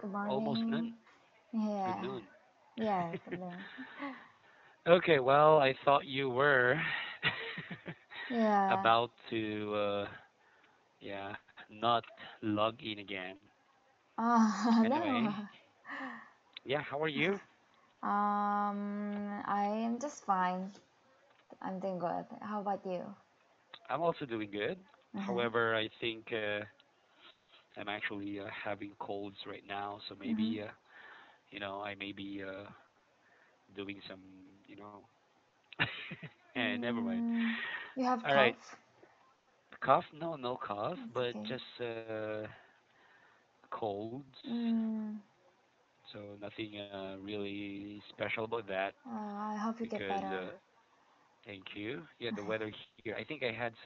Good Almost noon. morning. Good Yeah. noon. Yeah, good noon. Okay, well, I thought you were Yeah. about to, yeah, not log in again. Anyway, No. yeah, how are you? I am just fine. I'm doing good. How about you? I'm also doing good. Uh-huh. However, I think I'm actually having colds right now, so Mm-hmm. maybe, I may be doing some, you know, and never mind. Mm, you have All right, cough? cough? No, no cough, It's but okay. just colds. Mm, So nothing really special about that I hope you get because better. thank you. Yeah, the weather here. I think I had some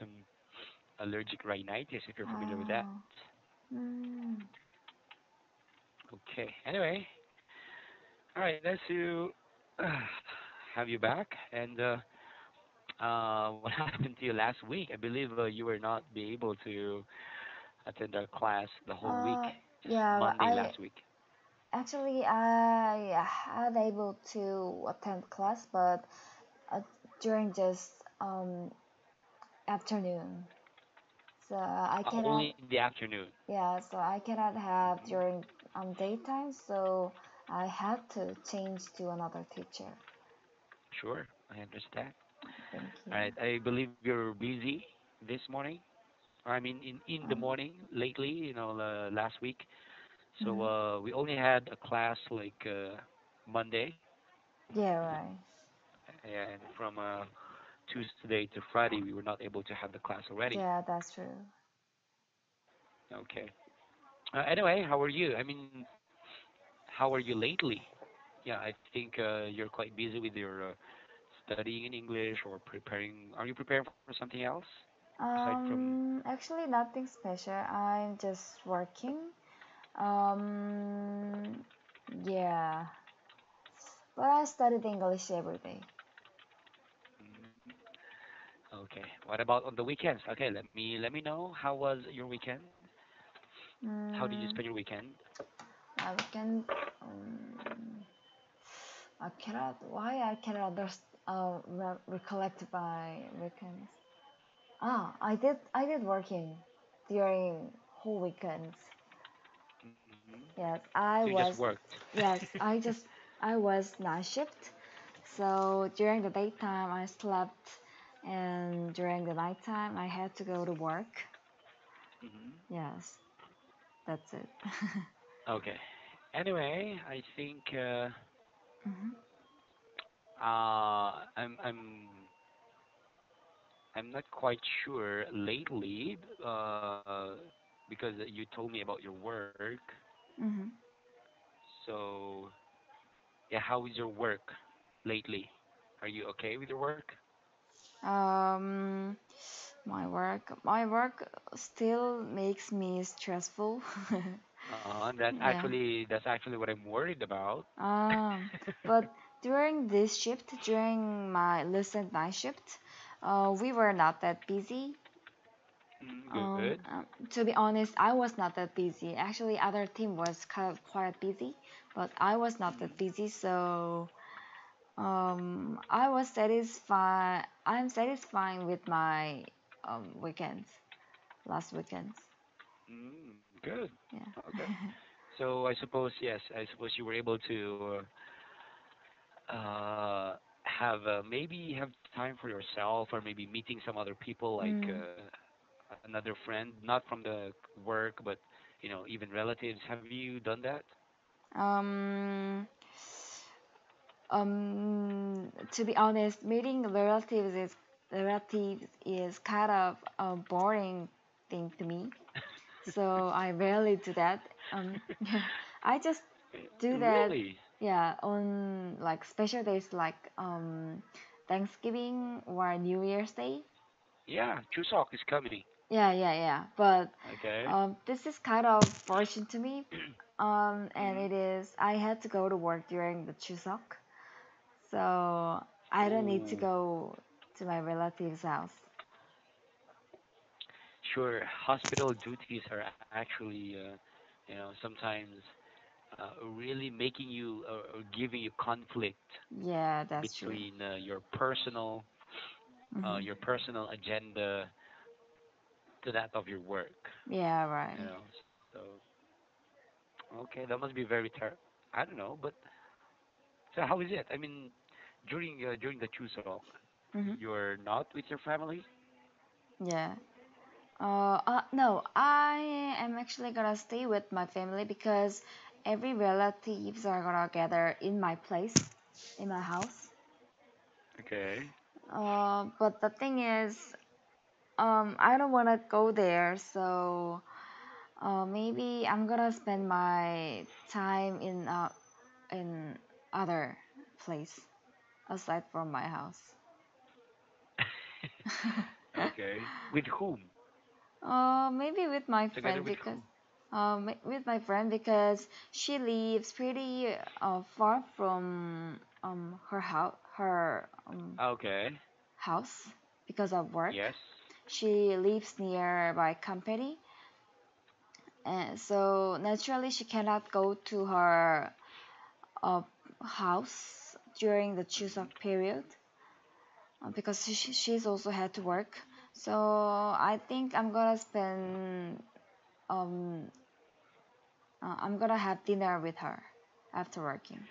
allergic rhinitis if you're familiar with that. Oh. Mm, Okay. Anyway, all right. Nice to have you back. And what happened to you last week? I believe you were not be able to attend our class the whole week. uh, Just yeah, but Monday last week. I had able to attend class, but uh, during just afternoon. So I Only cannot, in the afternoon. yeah, so I cannot have Hmm. during daytime, so I had to change to another teacher. Sure, I understand. Thank All you. right. I believe you're busy this morning. I mean, in the Um, morning lately, last week. So mhm. we only had a class like Monday, Yeah, right. and from Tuesday to Friday, we were not able to have the class already. Yeah, that's true. Okay. Anyway, how are you? I mean, how are you lately? Yeah, I think you're quite busy with your studying in English or preparing. Are you preparing for something else aside from? Actually, nothing special. I'm just working. Um, yeah, but I studied English every day. Mm, okay. What about on the weekends? Okay, let me know how was your weekend? How did you Mm, spend your weekend? I can. Um, I cannot. Why I cannot recollect my weekends? Ah, I did working during whole weekends. Hmm. Yes, So you just worked. I was night shift. So during the daytime I slept, and during the nighttime I had to go to work. Hmm. Yes, that's it. Okay. Anyway, I think Mhm. I'm not quite sure lately because you told me about your work. Mhm. So yeah, how is your work lately? Are you okay with your work? Um, my work still makes me stressful. Yeah. That's actually what I'm worried about. Um, but during this shift, during my recent night shift, we were not that busy. Good. To be honest, I was not that busy. Actually, other team was kind of quite busy, but I was not that Mm, busy. So I was satisfied. I'm satisfied with my weekends, last weekends. good. Yeah. Okay. So I suppose yes, I suppose you were able to have maybe have time for yourself or maybe meeting some other people like Mm. another friend, not from the work, but even relatives. Have you done that? Um, to be honest, meeting relatives is kind of a boring thing to me. So I rarely do that. I just do that, Really? yeah, on like special days like Thanksgiving or New Year's Day. Yeah, Chuseok is coming. Yeah, yeah, yeah. But Okay. this is kind of fortune to me. And Hmm. it is I had to go to work during the Chuseok, so I don't need to Ooh, go to my relative's house. sure. Hospital duties are actually, sometimes really making you or giving you conflict Yeah, that's true. between Mhm. your personal agenda to that of your work. Yeah, right. So okay, that must be very I don't know, but so how is it? I mean, during the Chuseok, Mhm. you're not with your family? Yeah. No, I am actually gonna stay with my family because every relatives are gonna gather in my place, in my house. Okay. But the thing is, I don't wanna go there, so maybe I'm gonna spend my time in other place aside from my house. Okay. With whom? Maybe with my Together friend with because who? with my friend because she lives pretty far from her Okay. house because of work. Yes. She lives near my company, and so naturally she cannot go to her uh, house during the Chuseok Hmm. period because she's also had to work. So I think um I'm gonna have dinner with her after working.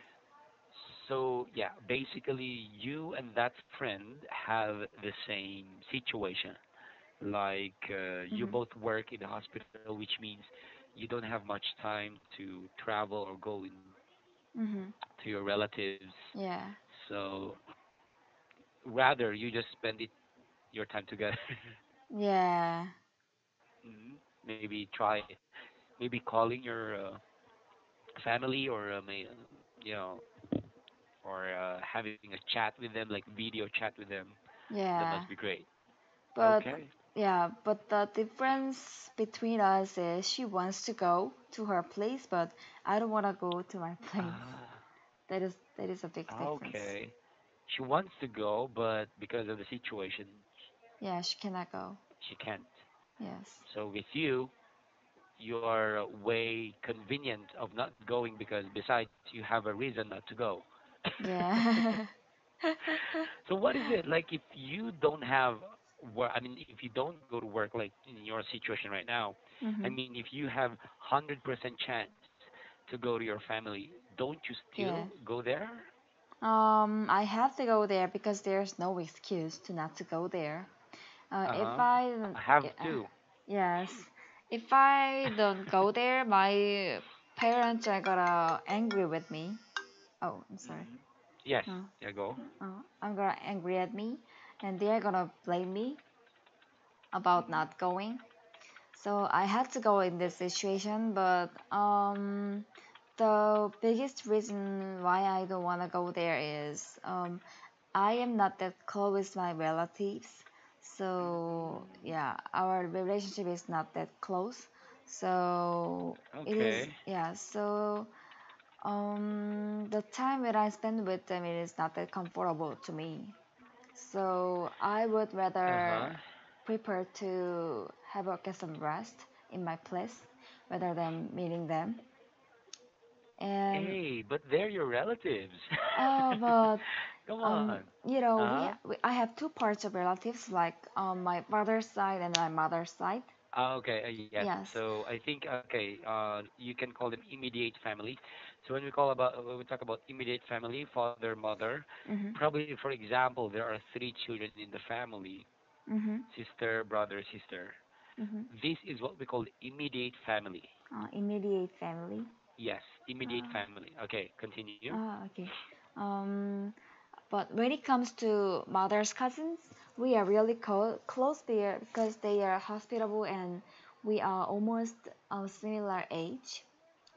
So yeah, basically you and that friend have the same situation. Like you Mhm. both work in the hospital, which means you don't have much time to travel or go in Mhm. to your relatives. Yeah. So rather you just spend your time together. Yeah. Mhm. Maybe try maybe calling your family or you know or having a chat with them, like video chat with them. That must Yeah. be great. But Okay. yeah, but the difference between us is she wants to go to her place, but I don't want to go to my place. Ah, That is a big difference. okay. She wants to go, but because of the situation, Yeah, she cannot go. she can't. Yes. So with you, you are way convenient of not going because besides you have a reason not to go. Yeah. So what is it like if you don't have work? I mean, if you don't go to work, like in your situation right now, I Mhm. mean, if you have 100% chance to go to your family, don't you still Yeah. go there? I have to go there because there's no excuse to not to go there. If Uh-huh. I I have uh, to. yes, if I don't go there, my parents are gonna angry with me. Oh, I'm sorry. Hmm. Yes. No, Yeah, go. I'm gonna angry at me, and they're gonna blame me about Hmm. not going. So I had to go in this situation, but the biggest reason why I don't wanna go there is I am not that close with my relatives. So Mm, yeah, our relationship is not that close. So it is okay. yeah, so the time that I spend with them it is not that comfortable to me. So I would rather Uh-huh. prefer to have get some rest in my place rather than meeting them. And Hey, but they're your relatives. but Come on. Uh-huh. I have two parts of relatives, like my father's side and my mother's side. Okay, yes. Yes. So I think okay, you can call them immediate family. So when we talk about immediate family, father, mother, Mhm. probably for example, there are three children in the family, Mhm. sister, brother, sister. Mhm. This is what we call immediate family. Immediate family. Yes, immediate Uh, family. Okay, continue. okay. Um, but when it comes to mother's cousins, we are really close there because they are hospitable and we are almost a similar age,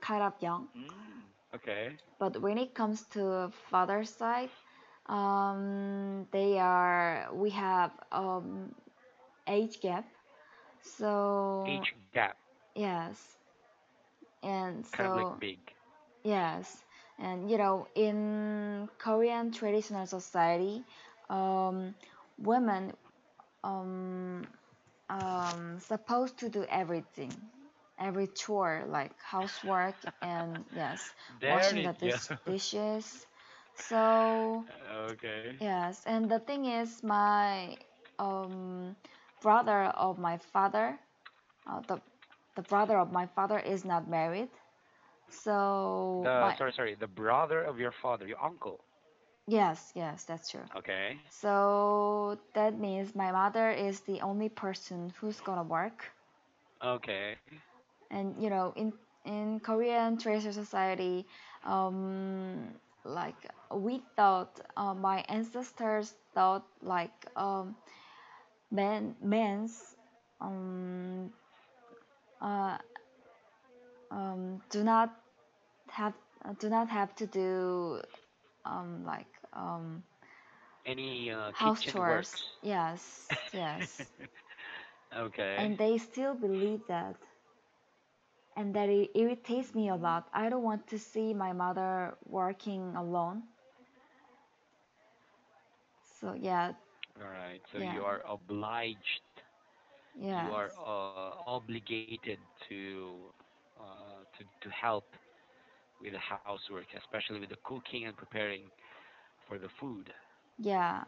kind of young. Mm, okay. But when it comes to father's side, we have age gap. So Age gap, yes, and kind of like so big. yes, and in Korean traditional society, um, women um, supposed to do everything every chore like housework and yes, There washing you the go. dishes. So Okay. yes, and the thing is, my um, brother of my father, the brother of my father is not married. So The my sorry, the brother of your father, your uncle. yes, yes, that's true. Okay. So that means my mother is the only person who's gonna work. Okay. And in Korean Tracer Society, um, like we thought, my ancestors thought like men's um, uh, do not have to do like Any house kitchen chores. works? Yes, yes, Okay. and they still believe that, and that it irritates me a Mm. lot. I don't want to see my mother working alone. So yeah, All right. So yeah, you are obliged, you yes, are obligated to to help with the housework, especially with the cooking and preparing for the food. yeah.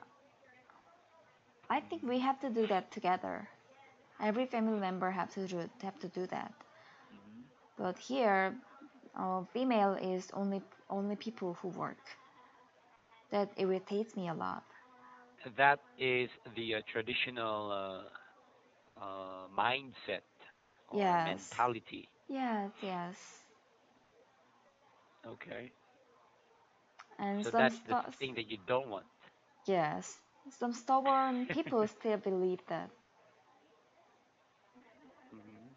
I think we Mm-hmm. have to do that together. Every family member have to do that. Mm-hmm. But here, female is only people who work. That irritates me a lot. That is the traditional mindset or Yes, mentality. yes, yes. Okay. And So some that's the stu- thing that you don't want. yes, some stubborn people still believe that. Hmm.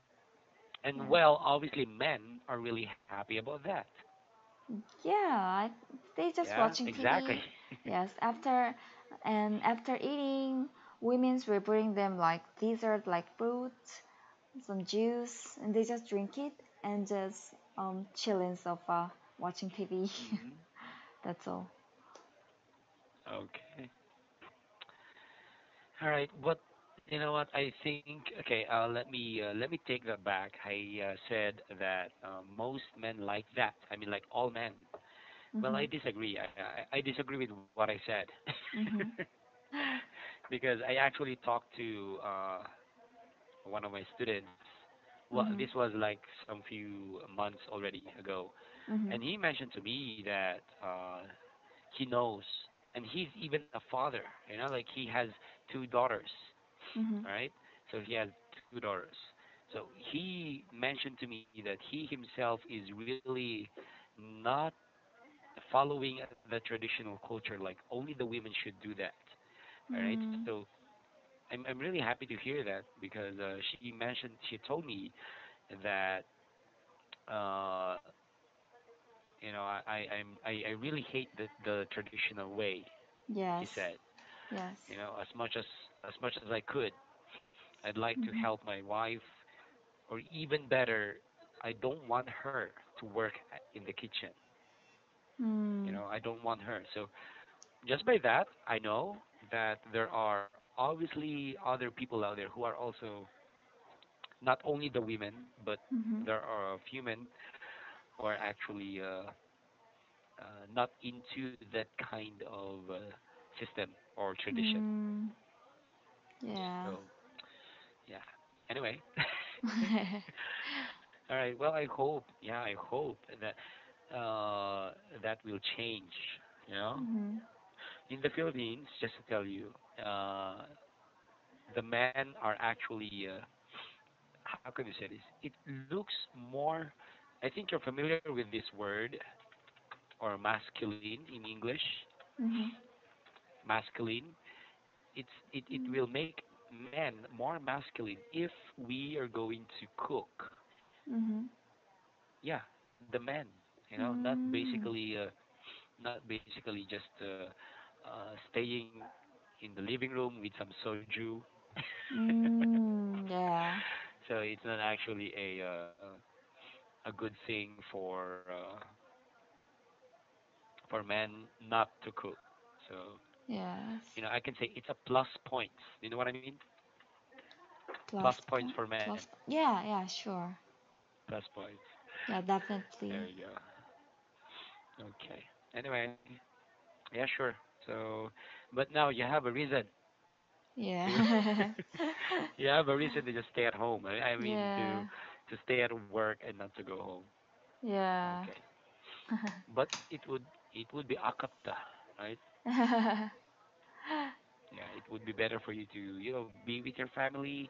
And Yeah. well, obviously, men are really happy about that. Yeah, they just Yeah, watching exactly. TV. Yes, after eating, women's will bring them like dessert, like fruits, some juice, and they just drink it and just chill in sofa watching TV. Hmm. That's all. Okay. All right. What you know? What I think. Okay. Let me take that back. I said that most men like that. I mean, like all men. Well, I Mhm. disagree. I disagree with what I said. Mhm. Because I actually talked to one of my students. Well, Mhm. this was like some few months already ago, Mhm. and he mentioned to me that he knows, and he's even a father. You know, like he has two daughters. Mhm. All right, so he has two daughters. So he mentioned to me that he himself is really not following the traditional culture. Like only the women should do that. All right, Mm. so I'm really happy to hear that because she told me that uh, you know I really hate the traditional way. He Yes. said, Yes. you know, as much as I could, I'd like to Mhm. help my wife, or even better, I don't want her to work in the kitchen. You Mm. know, I don't want her. So just by that, I know that there are obviously other people out there who are also not only the women, but Mhm. there are a few men who are actually not into that kind of system or tradition. Mm. Yeah. So yeah. Anyway, all right. Well, I hope that that will change. You know, Mhm. in the Philippines, just to tell you, uh, the men are actually how can you say this? It looks more. I think you're familiar with this word or masculine in English. Mhm. Masculine. It will make men more masculine if we are going to cook. Mhm. Yeah, the men. You know, Mm. not basically just staying in the living room with some soju. Mm. Yeah. So it's not actually a good thing for men not to cook. So Yes. you know, I can say it's a plus points. You know what I mean? Plus Plus points point. for men. Plus. Yeah. Yeah. Sure. Plus points. Yeah, There definitely. you go. Okay. Anyway, yeah, sure. So, but now you have a reason. You Yeah. you have a reason to just stay at home. I mean Yeah. to stay at work and not to go home. Yeah. Okay. But it would be akapta, right? Yeah, it would be better for you to be with your family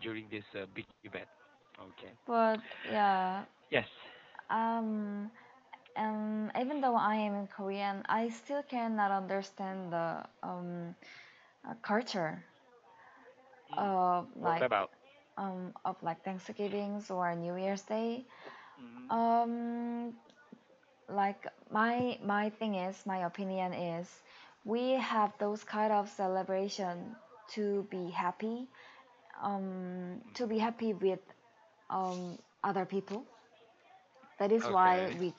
during this big event. Okay. But yeah, Yes. um, even though I am in Korean, I still cannot understand the culture Mm. of What about? like Thanksgivings or New Year's Day. Mm-hmm. Um, like my thing is, my opinion is, we have those kind of celebration to be happy, to be Mm-hmm. happy with other people. That is why Okay. we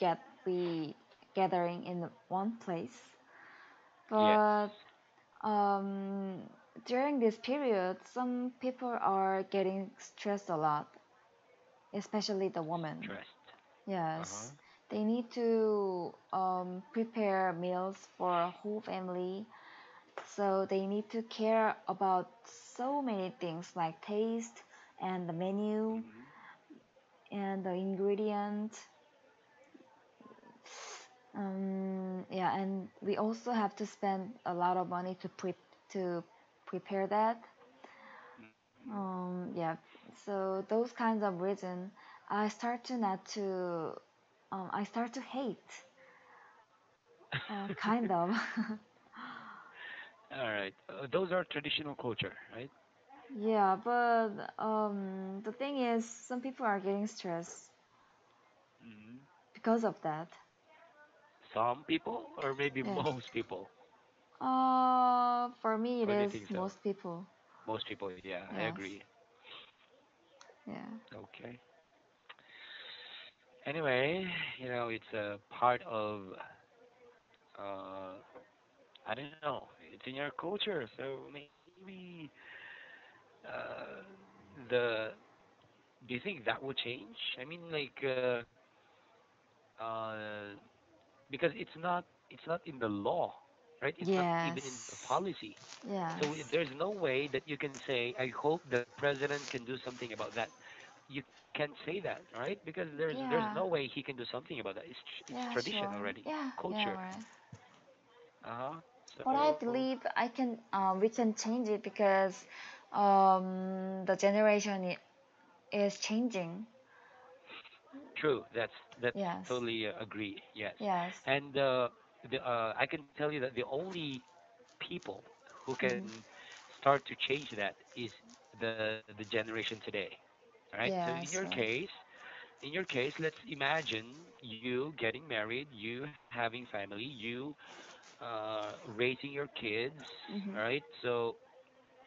gathering in one place. Yes. But um, during this period, some people are getting stressed a lot, especially the woman. Stressed. Uh-huh. Yes, they need to prepare meals for a whole family, so they need to care about so many things like taste and the menu Mm-hmm. and the ingredient. Yeah, and we also have to spend a lot of money to prepare that. Mm-hmm. Yeah, so those kinds of reason, I start to not to, I start to hate, kind of. All right. Those are traditional culture, right? Yeah, but the thing is, some people are getting stressed Mm-hmm. because of that. Some people, or maybe Yeah. most people. For me, it Or do you is think so? most people. Most people, yeah, I Yes. agree. Yeah. Okay. Anyway, it's a part of uh I don't know. It's in your culture, so maybe uh the do you think that will change? I mean, like uh because it's not in the law, right? It's not even in the Yes. policy. So Yes. there's no way that you can say, I hope the president can do something about that. You can't say that, right? Because there's Yeah. no way he can do something about that. It's Yeah, tradition sure. already, Yeah, yeah, culture. right. Uh-huh. But I So believe we can change it because the generation is changing. true. That's Yes. totally agree. Yes. Yes. And I can tell you that the only people who Hmm. can start to change that is the generation today. All right? So Yes, right. in your case, let's imagine you getting married, you having family, you raising your kids, Hmm. all right? So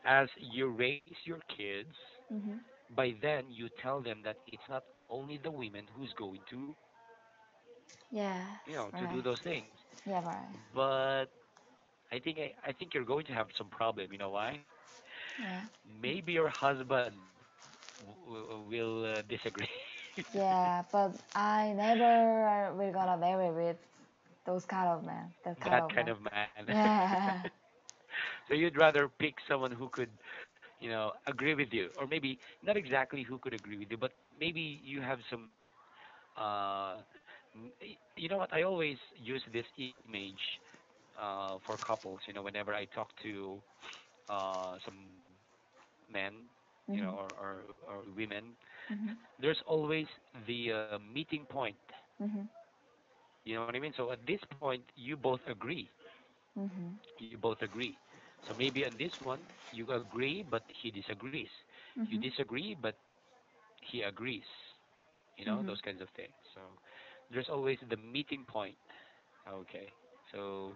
as you raise your kids, Hmm. by then you tell them that it's not only the women who's going to, Yes, to do right. those things. Yeah, right. But I think you're going to have some problem. You know why? Yeah. Maybe your husband will disagree. Yeah, but I never will gonna marry with those kind of men. That kind That of kind men. of man. Yeah. So you'd rather pick someone who could, agree with you, or maybe not exactly who could agree with you, but maybe you have some. Uh, you know what? I always use this image for couples. Whenever I talk to some men, Mhm. or women, Mhm. there's always the meeting point. Mhm. You know what I mean? So at this point, you both agree. Mhm. You both agree. So maybe on this one, you agree, but he disagrees. You Mhm. disagree, but he agrees. Mhm. Those kinds of things. So there's always the meeting point. Okay. So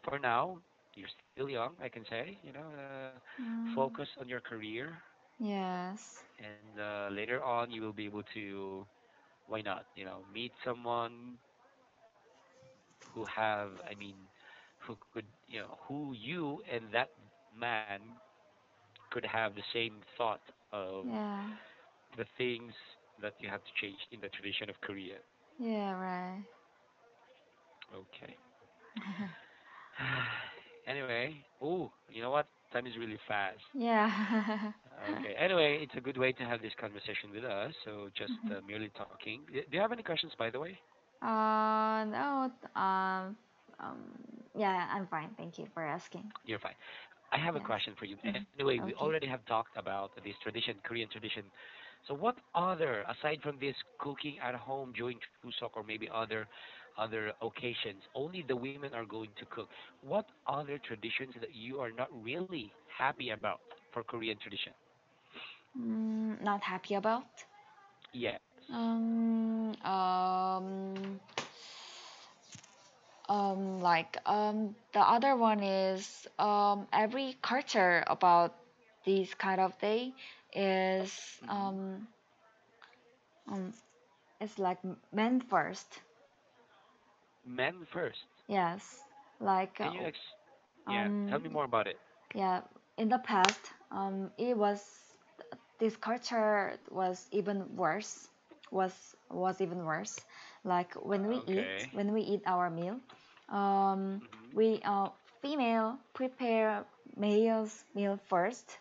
for now, you're still young, I can say. Mm, Focus on your career, yes. and later on, you will be able to, why not, meet someone who have, I mean, who could, who you and that man could have the same thought of Yeah. the things. that you have to change in the tradition of Korea. Yeah, right. Okay. Anyway, ooh, you know what? Time is really fast. Yeah. Okay. Anyway, it's a good way to have this conversation with us. So just Mhm. merely talking. Do you have any questions, by the way? No, um, yeah, I'm fine. Thank you for asking. You're fine. I have a Yes. question for you. Mhm. Anyway, we Okay. already have talked about this tradition, Korean tradition. So what other, aside from this cooking at home during Chuseok or maybe other occasions, only the women are going to cook. What other traditions that you are not really happy about for Korean tradition? Not happy about. Yes. Um, um, the other one is every culture about this kind of day is Hmm. um it's like men first. Men first. Yes, like Can you yeah, tell um me more about it. yeah, in the past it was this culture was even worse, was even worse. Like Okay. when we eat our meal, um Hmm. we female prepare male's meal first,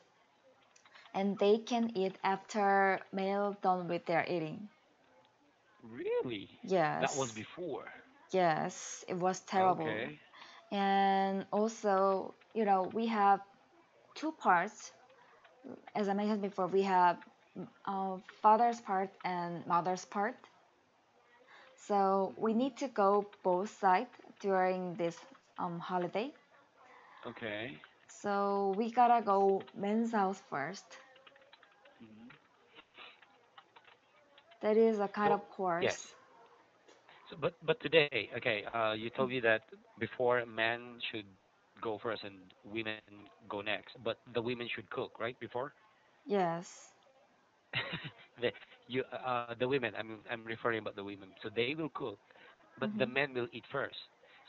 and they can eat after male done with their eating. Really? That was Yes, before. yes, it was terrible. Okay. And also, we have two parts. As I mentioned before, we have father's part and mother's part. So we Hmm. need to go both sides during this holiday. Okay. So we gotta go men's house first. Hmm. That is a kind So of yes. course. So but today, okay, you told me that before men should go first and women go next, but the women should cook, right? Before Yes. the the women. I'm referring about the women. So they will cook, but the Hmm. men will eat first.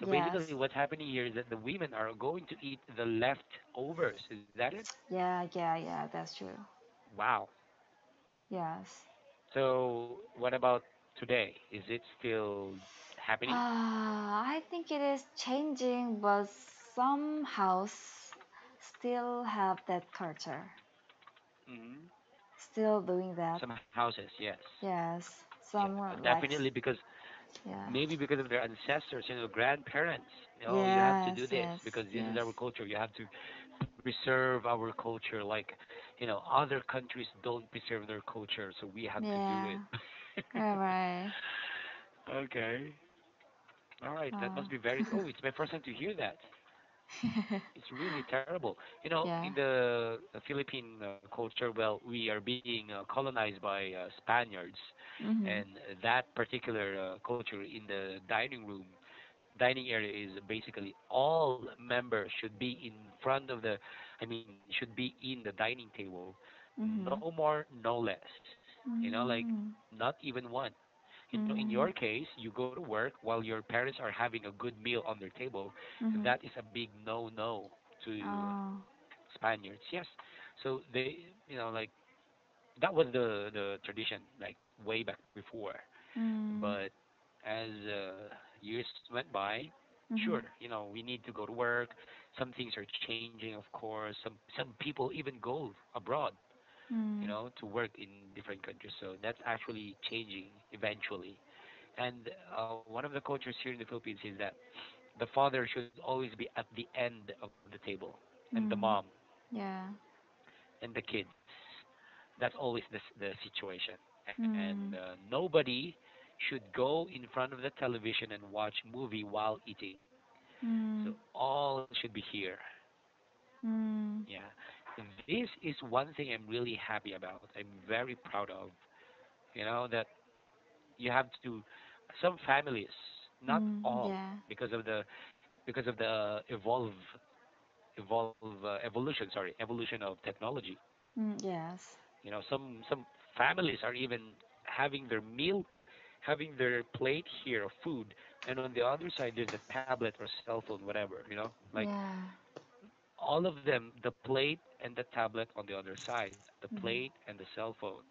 So basically, Yes. what's happening here is that the women are going to eat the leftovers. Is that it? Yeah, yeah, yeah, that's true. Wow. Yes. So what about today? Is it still happening? I think it is changing, but some house still have that culture. Hmm. Still doing that. Some houses, yes. Yes. Yeah, Some definitely because yeah. maybe because of their ancestors, grandparents. You have to do Yes, this yes, because this is yes. our culture. You have to preserve our culture. Like, other countries don't preserve their culture, so we have to do Yeah. it. Right, right. Okay. All right. That Oh. must be very. Oh, it's my first time to hear that. It's really terrible. In Yeah. the Philippine culture, well, we are being colonized by Spaniards, Mhm. and that particular culture in the dining area is basically all members should be in front of should be in the dining table, Mhm. no more, no less. Like Mm. not even one. In Mm. your case, you go to work while your parents are having a good meal on their table. Mhm. That is a big no-no to Oh. Spaniards. Yes. So they, like that was the tradition, like way back before. Mm. But as years went by, sure, Mhm. we need to go to work. Some things are changing, of course. Some people even go abroad, Mm. to work in different countries. So that's actually changing eventually. And one of the cultures here in the Philippines is that the father should always be at the end of the table, and the mom Mm. Yeah. and the kids. That's always the situation. And Mm. nobody should go in front of the television and watch movie while eating. So Mm. all should be here. Mm. Yeah. This is one thing I'm really happy about. I'm very proud of. That you have to some families, not Mm. all, Yeah. because of the evolution of technology. Mm. Yes. Some families are even having their meal, having their plate here of food, and on the other side there's a tablet or cell phone, whatever. Like Yeah. all of them, the plate and the tablet on the other side, the Mhm. plate and the cell phone.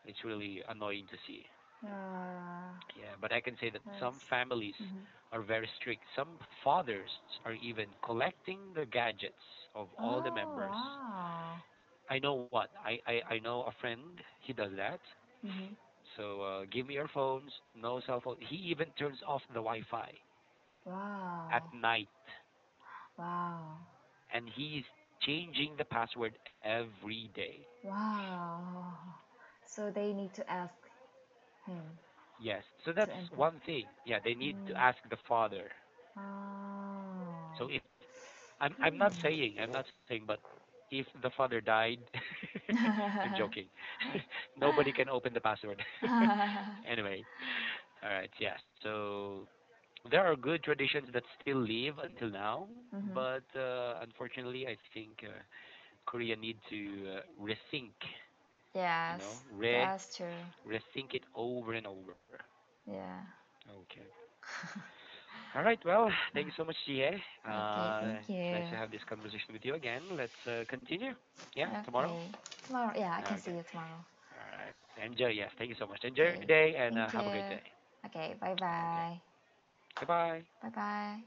It's really annoying to see. Yeah. Yeah, but I can say that some That's. families Mhm. are very strict. Some fathers are even collecting the gadgets of all the Oh members. wow. I know what I know a friend. He does that. Mhm. So give me your phones. No cell phone. He even turns off the Wi-Fi at Wow. night, Wow. and he's changing the password every day. Wow. So they need to ask him Yes. So to that's enter. one thing. Yeah, they need to Mm. ask the father. Oh. So if I'm not saying, but if the father died, I'm joking. Nobody can open the password. Anyway, all right, yes. So there are good traditions that still live until now, Mhm. but unfortunately, I think Korea need to rethink, Yes, re that's true. rethink it over and over. Yeah. Okay. All right. Well, thank you so much, GA. Okay, thank It's nice you. to have this conversation with you again. Let's continue. Yeah, tomorrow. Okay. Tomorrow, yeah, I can see Okay. you tomorrow. All right. Enjoy. Yes. Thank you so much. Enjoy your Okay. day and Thank have a great you. day. Okay, bye Okay. bye. Goodbye. Bye bye.